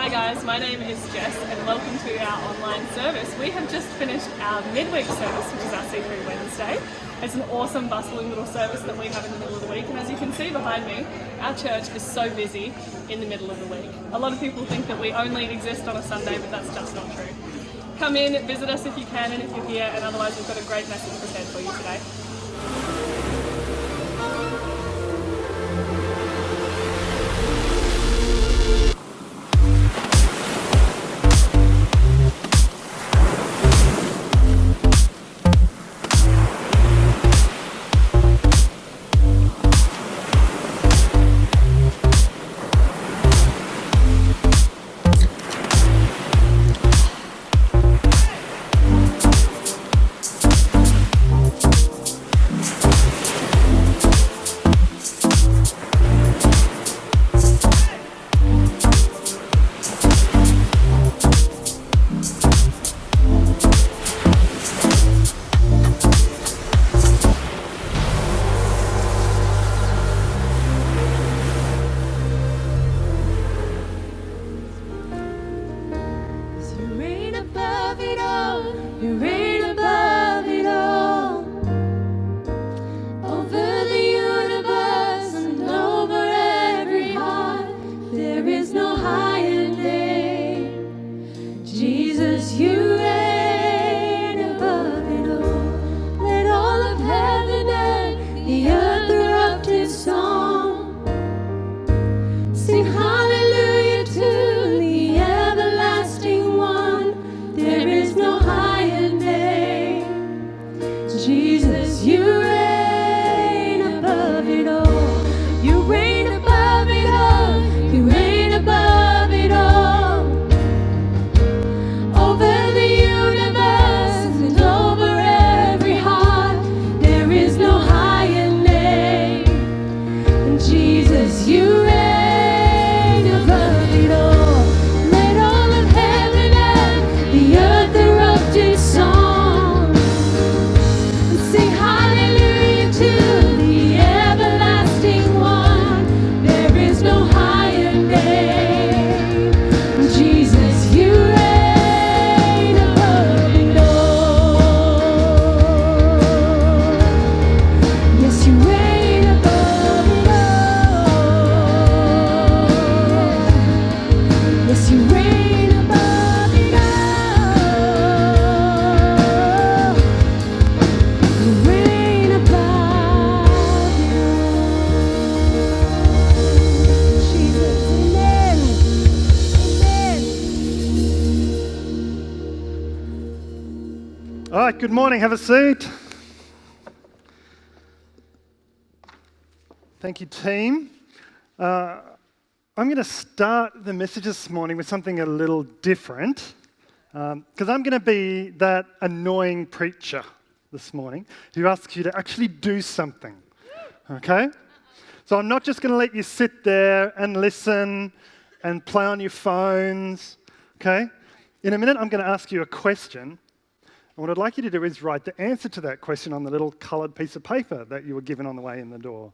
Hi guys, my name is Jess and welcome to our online service. We have just finished our midweek service, which is our C3 Wednesday. It's an awesome bustling little service that we have in the middle of the week, and as you can see behind me, our church is so busy in the middle of the week. A lot of people think that we only exist on a Sunday, but that's just not true. Come in, visit us if you can and if you're here, and otherwise we've got a great message prepared for you today. All right, good morning. Have a seat. Thank you, team. I'm going to start the message this morning with something a little different because I'm going to be that annoying preacher this morning who asks you to actually do something, okay? So I'm not just going to let you sit there and listen and play on your phones, okay? In a minute, I'm going to ask you a question. And what I'd like you to do is write the answer to that question on the little coloured piece of paper that you were given on the way in the door.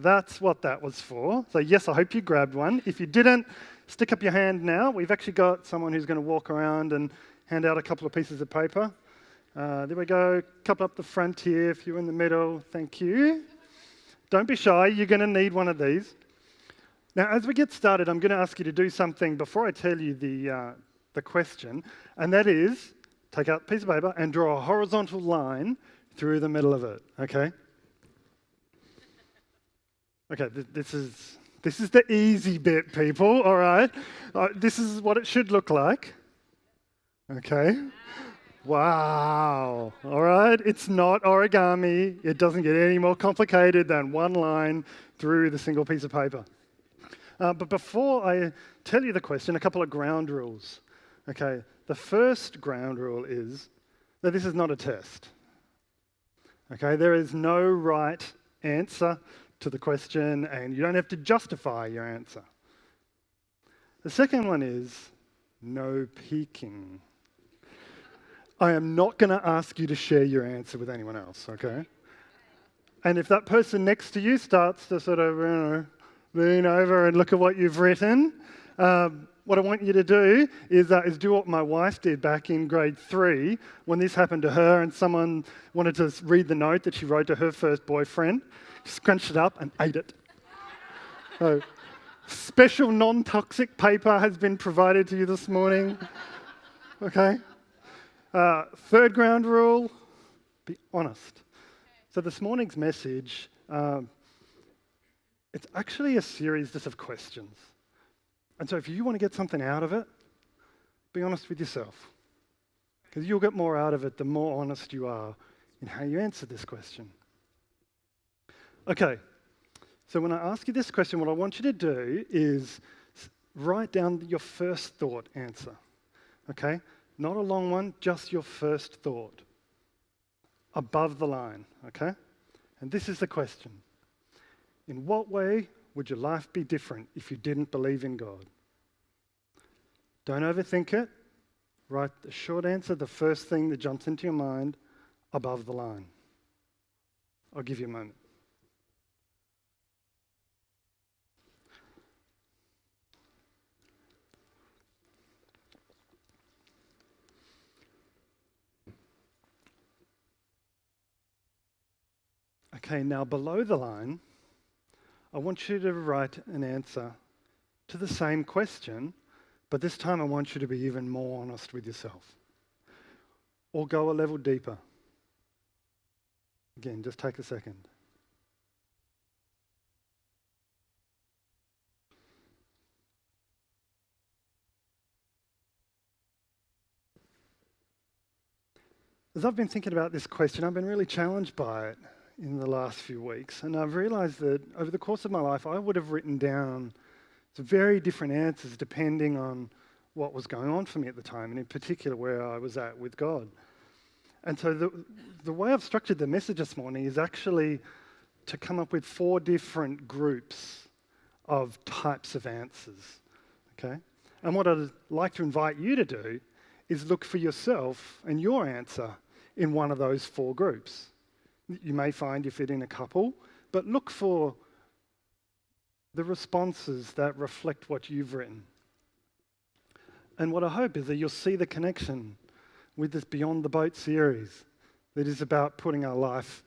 That's what that was for. So yes, I hope you grabbed one. If you didn't, stick up your hand now. We've actually got someone who's going to walk around and hand out a couple of pieces of paper. There we go. Couple up the front here. If you're in the middle, thank you. Don't be shy. You're going to need one of these. Now, as we get started, I'm going to ask you to do something before I tell you the question, and that is take out a piece of paper and draw a horizontal line through the middle of it, okay? Okay, this is the easy bit, people, all right? This is what it should look like, okay? Wow, all right? It's not origami. It doesn't get any more complicated than one line through the single piece of paper. But before I tell you the question, a couple of ground rules, okay? The first ground rule is that this is not a test. Okay, there is no right answer to the question, and you don't have to justify your answer. The second one is no peeking. I am not going to ask you to share your answer with anyone else, okay? And if that person next to you starts to sort of, lean over and look at what you've written, What I want you to do is do what my wife did back in grade 3 when this happened to her and someone wanted to read the note that she wrote to her first boyfriend. She scrunched it up and ate it. So, special non-toxic paper has been provided to you this morning. Okay? Third ground rule, be honest. So this morning's message, it's actually a series just of questions. And so if you want to get something out of it, be honest with yourself. Because you'll get more out of it the more honest you are in how you answer this question. Okay, so when I ask you this question, what I want you to do is write down your first thought answer. Okay? Not a long one, just your first thought. Above the line, okay? And this is the question. In what way would your life be different if you didn't believe in God? Don't overthink it. Write the short answer, the first thing that jumps into your mind, above the line. I'll give you a moment. Okay, now below the line, I want you to write an answer to the same question, but this time I want you to be even more honest with yourself. Or go a level deeper. Again, just take a second. As I've been thinking about this question, I've been really challenged by it in the last few weeks. And I've realised that over the course of my life, I would have written down some very different answers depending on what was going on for me at the time, and in particular where I was at with God. And so the way I've structured the message this morning is actually to come up with 4 different groups of types of answers. Okay? And what I'd like to invite you to do is look for yourself and your answer in one of those 4 groups. You may find you fit in a couple, but look for the responses that reflect what you've written. And what I hope is that you'll see the connection with this Beyond the Boat series that is about putting our life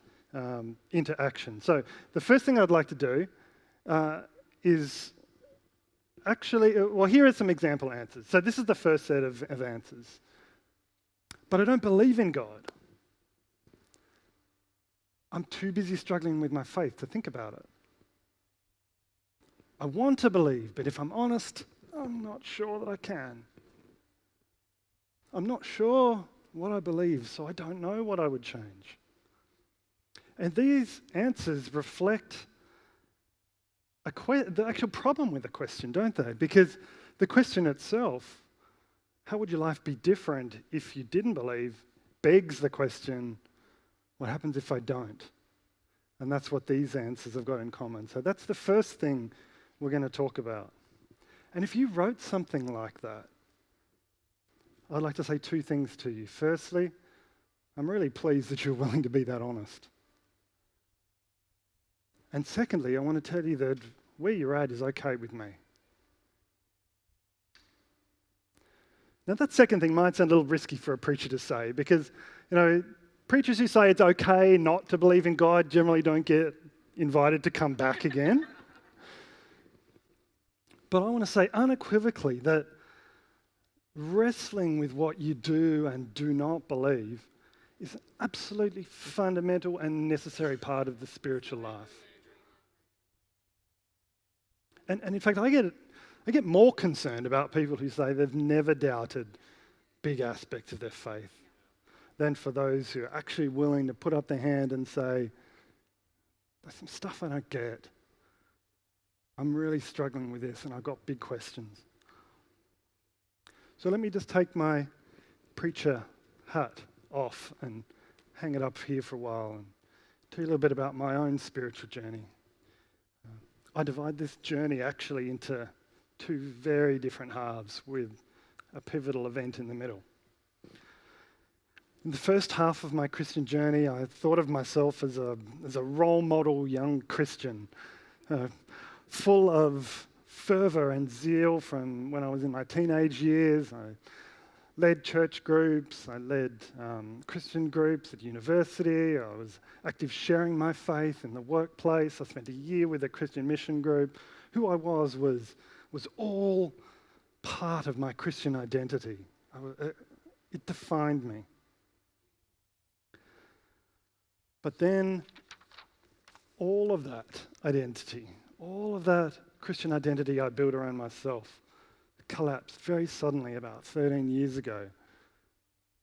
into action. So the first thing I'd like to do is actually, here are some example answers. So this is the first set of answers. But I don't believe in God. I'm too busy struggling with my faith to think about it. I want to believe, but if I'm honest, I'm not sure that I can. I'm not sure what I believe, so I don't know what I would change. And these answers reflect the actual problem with the question, don't they? Because the question itself, how would your life be different if you didn't believe, begs the question, what happens if I don't? And that's what these answers have got in common. So that's the first thing we're going to talk about. And if you wrote something like that, I'd like to say 2 things to you. Firstly, I'm really pleased that you're willing to be that honest. And secondly, I want to tell you that where you're at is okay with me. Now that second thing might sound a little risky for a preacher to say because, preachers who say it's okay not to believe in God generally don't get invited to come back again. But I want to say unequivocally that wrestling with what you do and do not believe is an absolutely fundamental and necessary part of the spiritual life. And in fact, I get more concerned about people who say they've never doubted big aspects of their faith than for those who are actually willing to put up their hand and say, there's some stuff I don't get. I'm really struggling with this and I've got big questions. So let me just take my preacher hat off and hang it up here for a while and tell you a little bit about my own spiritual journey. I divide this journey actually into 2 very different halves with a pivotal event in the middle. In the first half of my Christian journey, I thought of myself as a role model young Christian, full of fervour and zeal from when I was in my teenage years. I led church groups, I led Christian groups at university, I was active sharing my faith in the workplace, I spent a year with a Christian mission group. Who I was all part of my Christian identity. It defined me. But then all of that identity, all of that Christian identity I built around myself collapsed very suddenly about 13 years ago,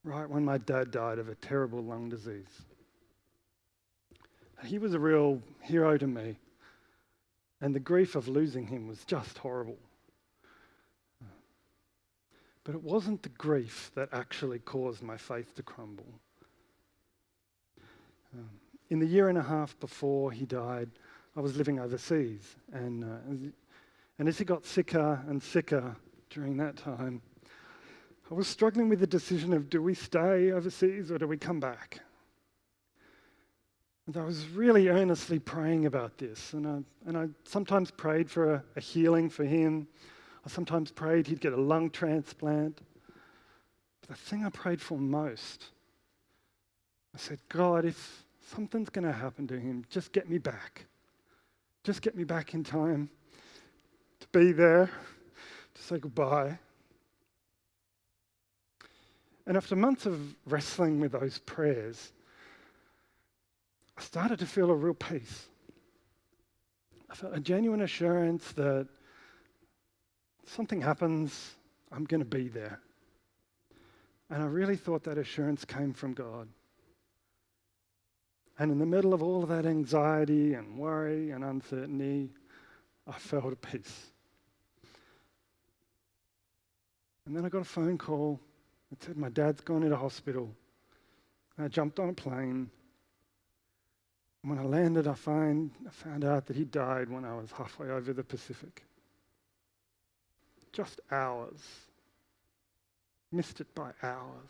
right when my dad died of a terrible lung disease. He was a real hero to me, and the grief of losing him was just horrible. But it wasn't the grief that actually caused my faith to crumble. In the year and a half before he died, I was living overseas, and as he got sicker and sicker during that time, I was struggling with the decision of, do we stay overseas or do we come back? And I was really earnestly praying about this, and I sometimes prayed for a healing for him. I sometimes prayed he'd get a lung transplant. But the thing I prayed for most, I said, God, if something's going to happen to him, just get me back. Just get me back in time to be there, to say goodbye. And after months of wrestling with those prayers, I started to feel a real peace. I felt a genuine assurance that something happens, I'm going to be there. And I really thought that assurance came from God. And in the middle of all of that anxiety and worry and uncertainty, I felt a peace. And then I got a phone call that said my dad's gone into hospital. And I jumped on a plane. And when I landed, I found out that he died when I was halfway over the Pacific. Just hours. Missed it by hours.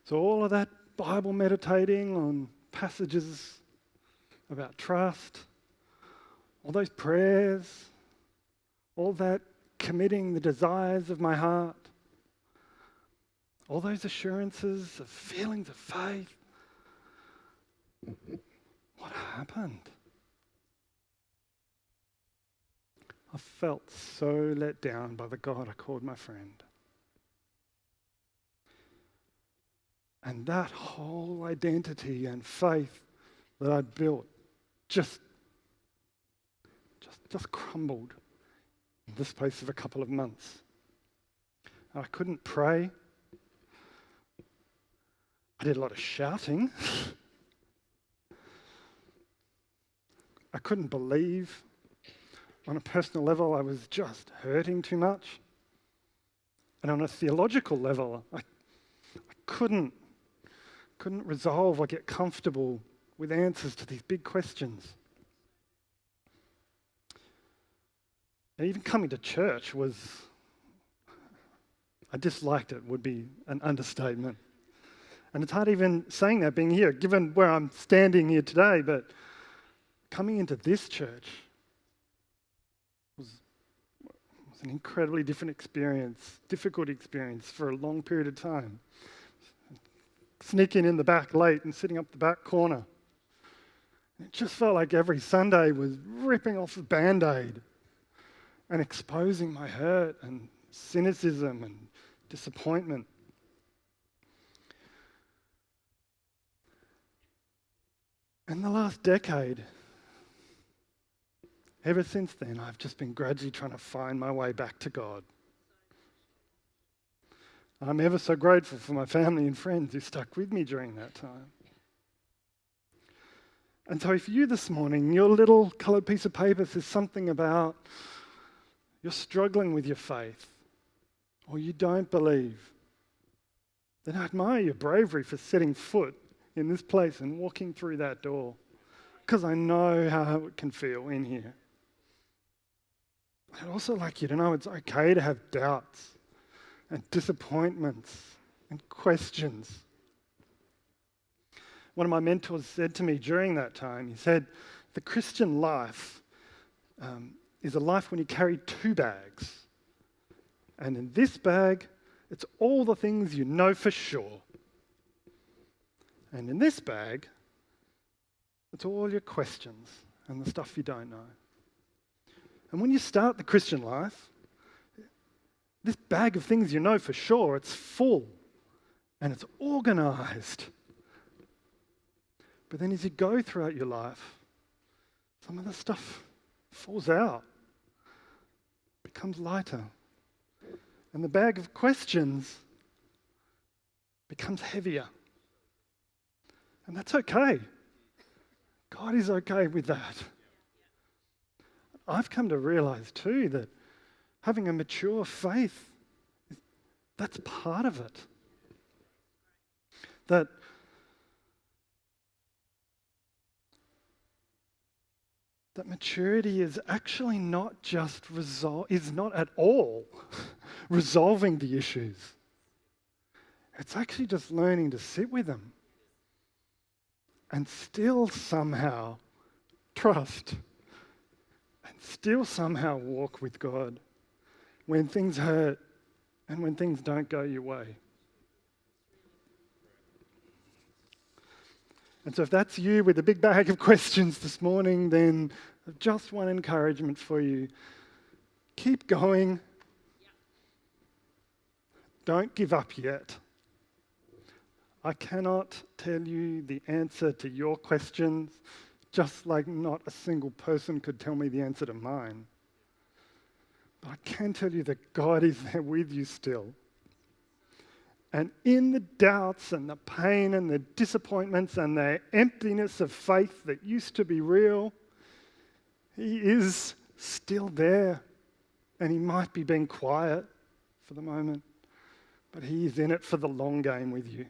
So all of that Bible meditating on passages about trust, all those prayers, all that committing the desires of my heart, all those assurances of feelings of faith, what happened? I felt so let down by the God I called my friend. And that whole identity and faith that I'd built just crumbled in the space of a couple of months. I couldn't pray. I did a lot of shouting. I couldn't believe. On a personal level, I was just hurting too much. And on a theological level, I couldn't resolve or get comfortable with answers to these big questions. And even coming to church I disliked it, would be an understatement. And it's hard even saying that being here, given where I'm standing here today, but coming into this church was an incredibly different experience, difficult experience for a long period of time. Sneaking in the back late and sitting up the back corner. It just felt like every Sunday was ripping off a Band-Aid and exposing my hurt and cynicism and disappointment. In the last decade, ever since then, I've just been gradually trying to find my way back to God. I'm ever so grateful for my family and friends who stuck with me during that time. And so if you this morning, your little coloured piece of paper says something about you're struggling with your faith or you don't believe, then I admire your bravery for setting foot in this place and walking through that door, because I know how it can feel in here. I'd also like you to know it's okay to have doubts and disappointments and questions. One of my mentors said to me during that time, he said, the Christian life is a life when you carry two bags. And in this bag, it's all the things you know for sure. And in this bag, it's all your questions and the stuff you don't know. And when you start the Christian life, this bag of things you know for sure, it's full and it's organized. But then as you go throughout your life, some of the stuff falls out, becomes lighter. And the bag of questions becomes heavier. And that's okay. God is okay with that. I've come to realize too that having a mature faith, that's part of it. That maturity is actually not just is not at all resolving the issues. It's actually just learning to sit with them and still somehow trust and still somehow walk with God when things hurt and when things don't go your way. And so if that's you with a big bag of questions this morning, then I've just one encouragement for you. Keep going. Don't give up yet. I cannot tell you the answer to your questions, just like not a single person could tell me the answer to mine. But I can tell you that God is there with you still. And in the doubts and the pain and the disappointments and the emptiness of faith that used to be real, He is still there. And He might be being quiet for the moment, but He is in it for the long game with you.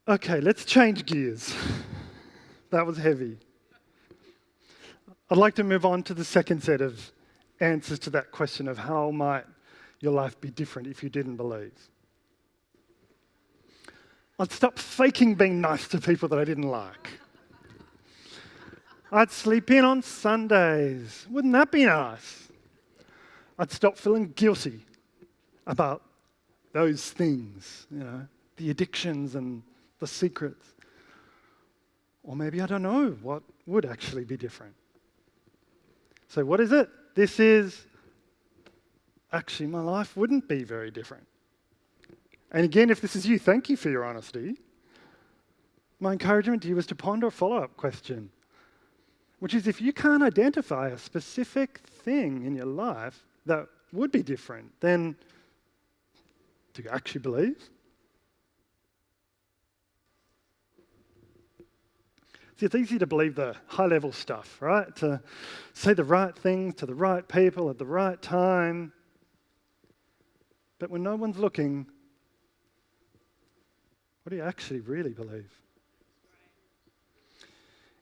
Okay, let's change gears. That was heavy. I'd like to move on to the second set of answers to that question of how might your life be different if you didn't believe. I'd stop faking being nice to people that I didn't like. I'd sleep in on Sundays. Wouldn't that be nice? I'd stop feeling guilty about those things, the addictions and the secrets. Or maybe I don't know what would actually be different. So what is it? This is, actually my life wouldn't be very different. And again, if this is you, thank you for your honesty. My encouragement to you is to ponder a follow-up question, which is if you can't identify a specific thing in your life that would be different, then do you actually believe? See, it's easy to believe the high-level stuff, right? To say the right things to the right people at the right time. But when no one's looking, what do you actually really believe?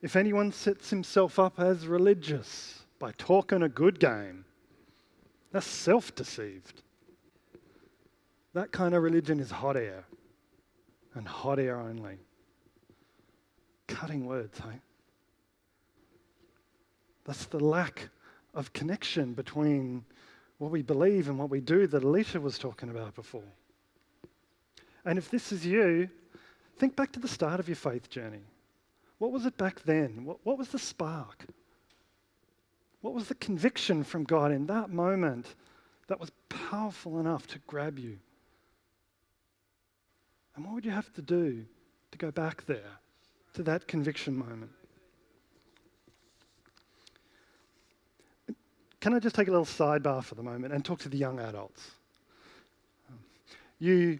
If anyone sets himself up as religious by talking a good game, that's self-deceived. That kind of religion is hot air, and hot air only. Cutting words, hey? That's the lack of connection between what we believe and what we do that Alicia was talking about before. And if this is you, think back to the start of your faith journey. What was it back then? What was the spark? What was the conviction from God in that moment that was powerful enough to grab you? And what would you have to do to go back there, to that conviction moment? Can I just take a little sidebar for the moment and talk to the young adults? You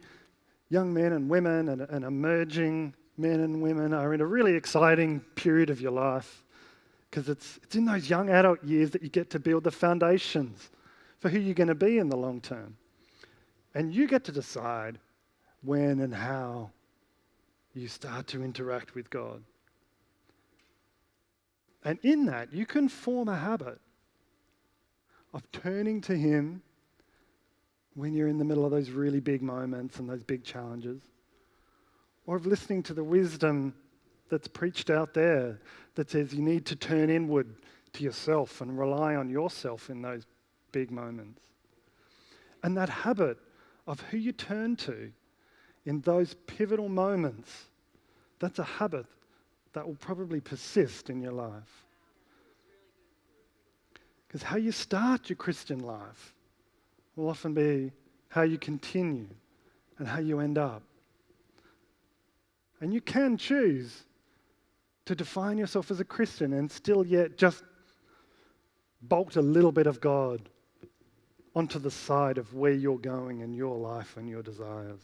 young men and women and emerging men and women are in a really exciting period of your life because it's in those young adult years that you get to build the foundations for who you're going to be in the long term. And you get to decide when and how you start to interact with God. And in that, you can form a habit of turning to Him when you're in the middle of those really big moments and those big challenges. or of listening to the wisdom that's preached out there that says you need to turn inward to yourself and rely on yourself in those big moments. And that habit of who you turn to in those pivotal moments, that's a habit that will probably persist in your life. Because how you start your Christian life will often be how you continue and how you end up. And you can choose to define yourself as a Christian and still yet just bolt a little bit of God onto the side of where you're going in your life and your desires.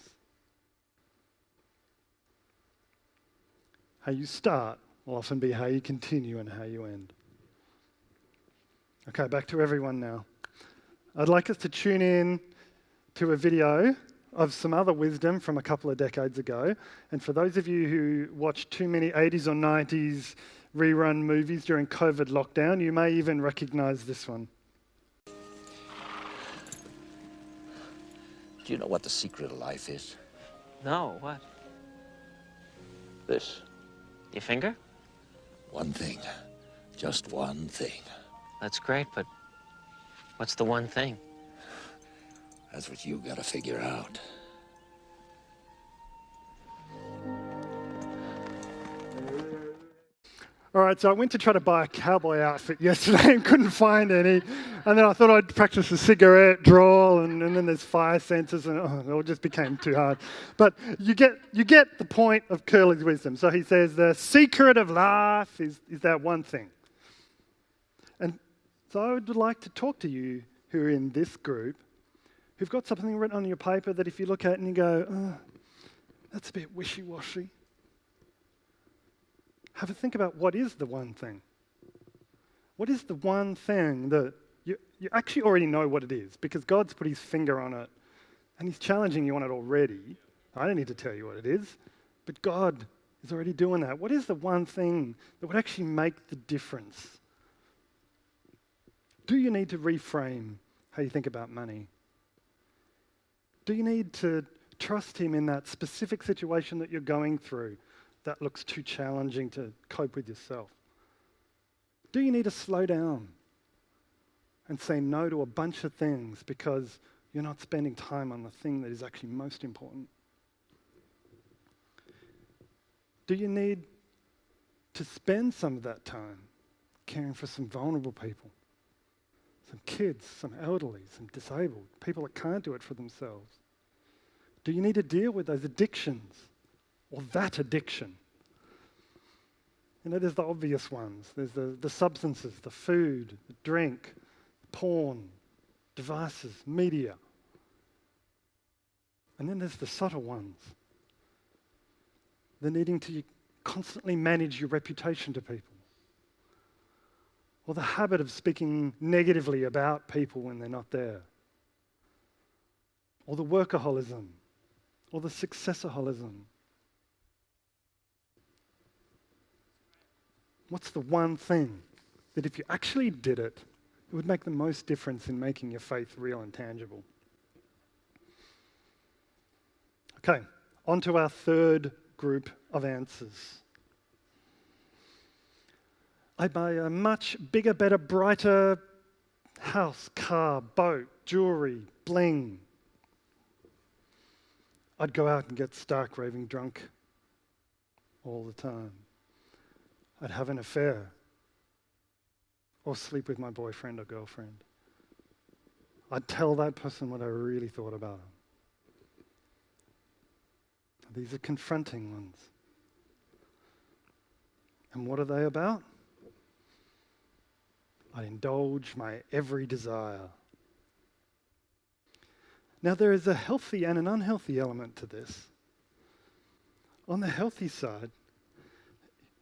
How you start will often be how you continue and how you end. Okay, back to everyone now. I'd like us to tune in to a video of some other wisdom from a couple of decades ago. And for those of you who watched too many 80s or 90s rerun movies during COVID lockdown, you may even recognize this one. Do you know what the secret of life is? No, what? This. Your finger? One thing. Just one thing. That's great, but what's the one thing? That's what you gotta figure out. All right, so I went to try to buy a cowboy outfit yesterday and couldn't find any. And then I thought I'd practice a cigarette drawl, and then there's fire sensors, and it all just became too hard. But you get the point of Curly's wisdom. So he says the secret of life is that one thing. And so I would like to talk to you who are in this group, who've got something written on your paper that if you look at and you go, oh, that's a bit wishy-washy. Have a think about what is the one thing. What is the one thing that you actually already know what it is because God's put his finger on it and he's challenging you on it already. I don't need to tell you what it is, but God is already doing that. What is the one thing that would actually make the difference? Do you need to reframe how you think about money? Do you need to trust him in that specific situation that you're going through that looks too challenging to cope with yourself? Do you need to slow down and say no to a bunch of things because you're not spending time on the thing that is actually most important? Do you need to spend some of that time caring for some vulnerable people? Some kids, some elderly, some disabled, people that can't do it for themselves? Do you need to deal with those addictions or that addiction? You know, there's the obvious ones. There's the substances, the food, the drink, porn, devices, media. And then there's the subtle ones. The needing to constantly manage your reputation to people. Or the habit of speaking negatively about people when they're not there. Or the workaholism. Or the successaholism. What's the one thing that if you actually did it, it would make the most difference in making your faith real and tangible? Okay, on to our third group of answers. I'd buy a much bigger, better, brighter house, car, boat, jewelry, bling. I'd go out and get stark raving drunk all the time. I'd have an affair or sleep with my boyfriend or girlfriend. I'd tell that person what I really thought about them. These are confronting ones. And what are they about? I indulge my every desire. Now, there is a healthy and an unhealthy element to this. On the healthy side,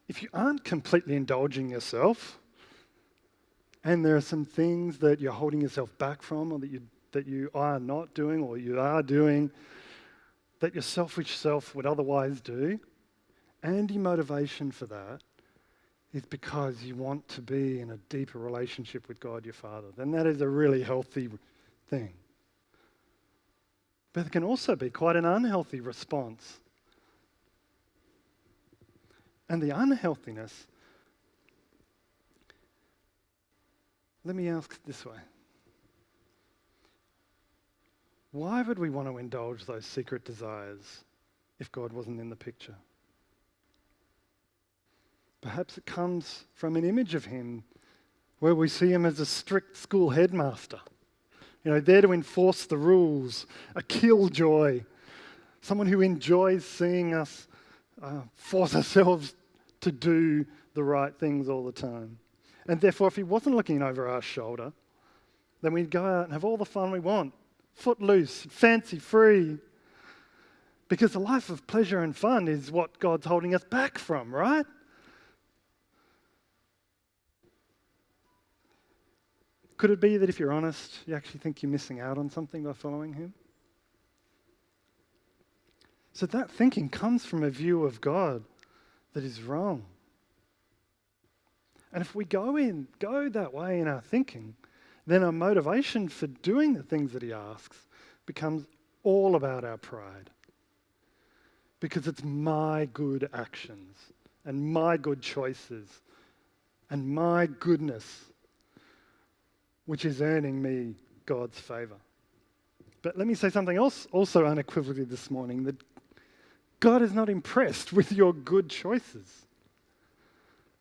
if you aren't completely indulging yourself, and there are some things that you're holding yourself back from, or that you are not doing, or you are doing, that your selfish self would otherwise do, and your motivation for that is because you want to be in a deeper relationship with God, your Father, then that is a really healthy thing. But it can also be quite an unhealthy response and the unhealthiness, let me ask it this way. Why would we want to indulge those secret desires if God wasn't in the picture? Perhaps it comes from an image of him where we see him as a strict school headmaster, there to enforce the rules, a killjoy, someone who enjoys seeing us force ourselves to do the right things all the time. And therefore, if he wasn't looking over our shoulder, then we'd go out and have all the fun we want, footloose, fancy free, because the life of pleasure and fun is what God's holding us back from, right? Could it be that if you're honest, you actually think you're missing out on something by following him? So that thinking comes from a view of God that is wrong. And if we go that way in our thinking, then our motivation for doing the things that he asks becomes all about our pride. Because it's my good actions and my good choices and my goodness which is earning me God's favour. But let me say something else also unequivocally this morning, that God is not impressed with your good choices.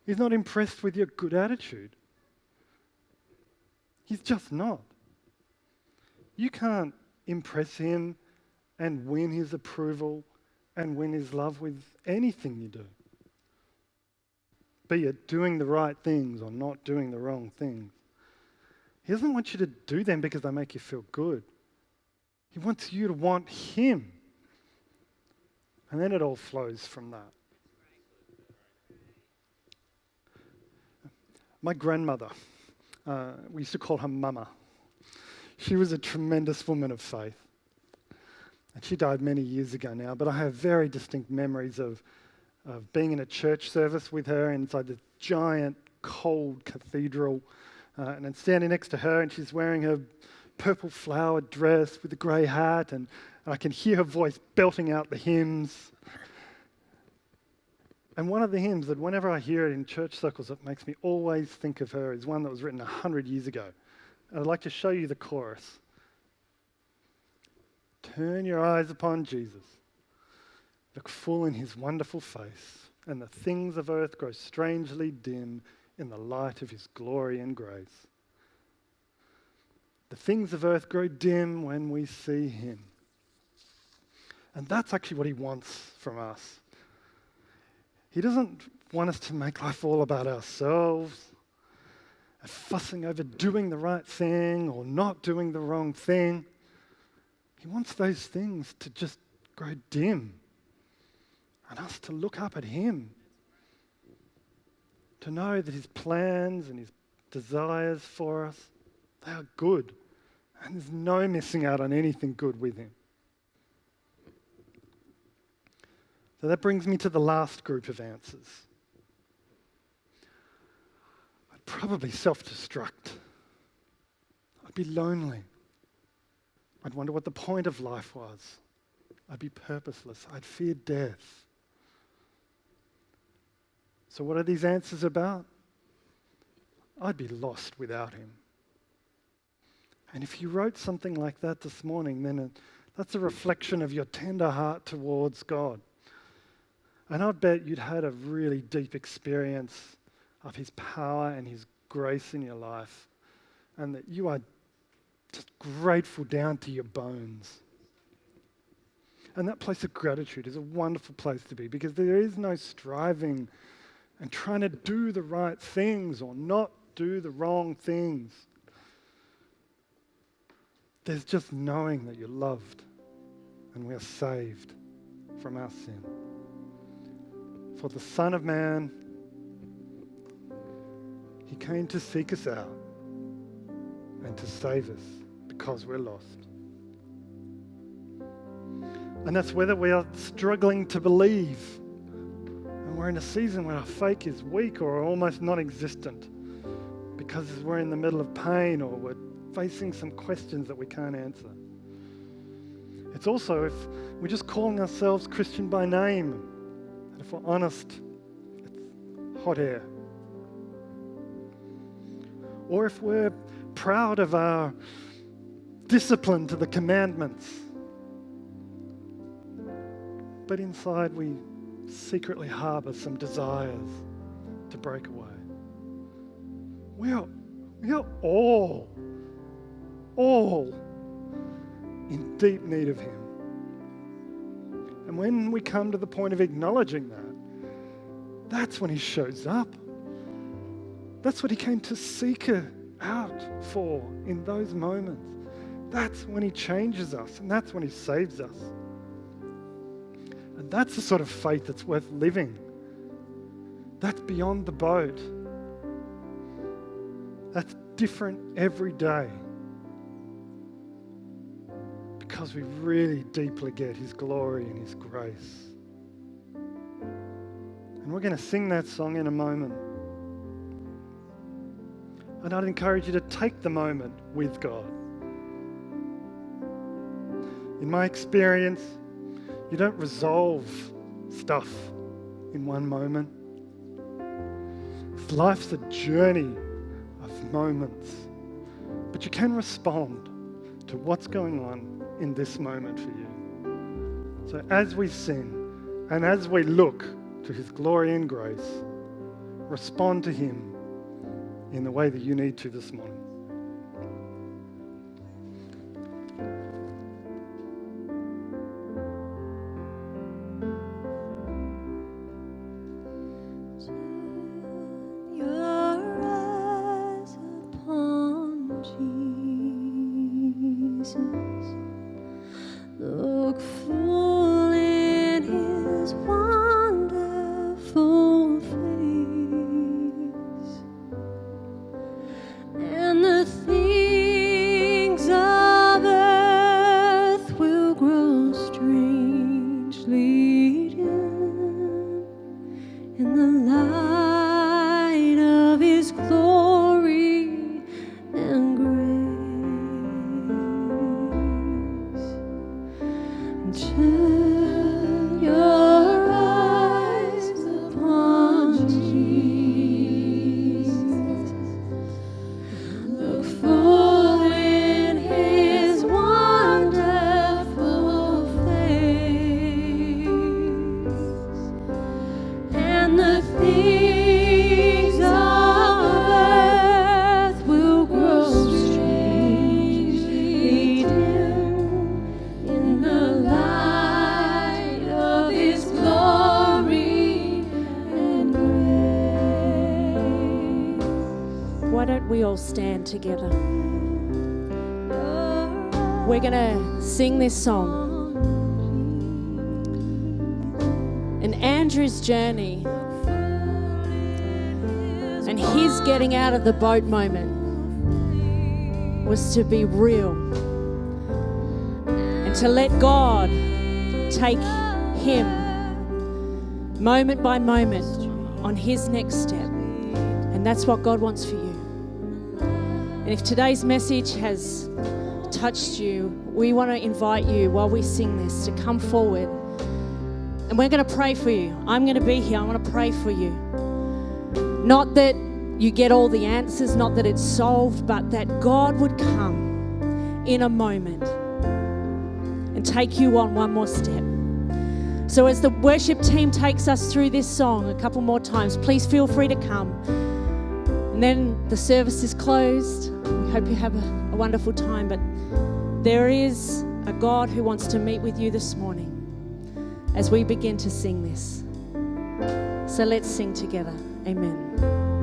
He's not impressed with your good attitude. He's just not. You can't impress him and win his approval and win his love with anything you do. Be it doing the right things or not doing the wrong things. He doesn't want you to do them because they make you feel good. He wants you to want him. And then it all flows from that. My grandmother, we used to call her Mama. She was a tremendous woman of faith. And she died many years ago now, but I have very distinct memories of being in a church service with her inside this giant, cold cathedral. And I'm standing next to her, and she's wearing her purple flowered dress with a grey hat, and I can hear her voice belting out the hymns. And one of the hymns that whenever I hear it in church circles, it makes me always think of her is one that was written 100 years ago. And I'd like to show you the chorus. Turn your eyes upon Jesus. Look full in his wonderful face, and the things of earth grow strangely dim in the light of his glory and grace. The things of earth grow dim when we see him. And that's actually what he wants from us. He doesn't want us to make life all about ourselves and fussing over doing the right thing or not doing the wrong thing. He wants those things to just grow dim and us to look up at him. To know that his plans and his desires for us, they are good. And there's no missing out on anything good with him. So that brings me to the last group of answers. I'd probably self-destruct. I'd be lonely. I'd wonder what the point of life was. I'd be purposeless. I'd fear death. So what are these answers about? I'd be lost without him. And if you wrote something like that this morning, then that's a reflection of your tender heart towards God. And I bet you'd had a really deep experience of his power and his grace in your life, and that you are just grateful down to your bones. And that place of gratitude is a wonderful place to be, because there is no striving and trying to do the right things or not do the wrong things. There's just knowing that you're loved and we are saved from our sin. For the Son of Man, he came to seek us out and to save us because we're lost. And that's whether we are struggling to believe and we're in a season where our faith is weak or almost non-existent because we're in the middle of pain or we're facing some questions that we can't answer. It's also if we're just calling ourselves Christian by name, and if we're honest, hot air. Or if we're proud of our discipline to the commandments, but inside we secretly harbour some desires to break away. We are all in deep need of Him. And when we come to the point of acknowledging that, that's when He shows up. That's what He came to seek out for in those moments. That's when He changes us, and that's when He saves us. And that's the sort of faith that's worth living. That's beyond the boat. That's different every day. Because we really deeply get His glory and His grace. And we're going to sing that song in a moment. And I'd encourage you to take the moment with God. In my experience, you don't resolve stuff in one moment. Life's a journey of moments. But you can respond to what's going on in this moment for you. So as we sing and as we look to His glory and grace, respond to Him in the way that you need to this morning. Look full in His wonderful face, and the things of earth will grow strangely dim in the light of His glory and grace. Turn your eyes upon Jesus. Look full in His wonderful face, and the things of earth will grow strangely dim in the light of His glory and grace. Why don't we all stand together? We're going to sing this song. And Andrew's journey and his getting out of the boat moment was to be real and to let God take him moment by moment on his next step. And that's what God wants for you. And if today's message has touched you, we want to invite you while we sing this to come forward. And we're going to pray for you. I'm going to be here. I want to pray for you. Not that you get all the answers, not that it's solved, but that God would come in a moment and take you on one more step. So as the worship team takes us through this song a couple more times, please feel free to come. And then the service is closed. We hope you have a wonderful time. But there is a God who wants to meet with you this morning as we begin to sing this. So let's sing together. Amen.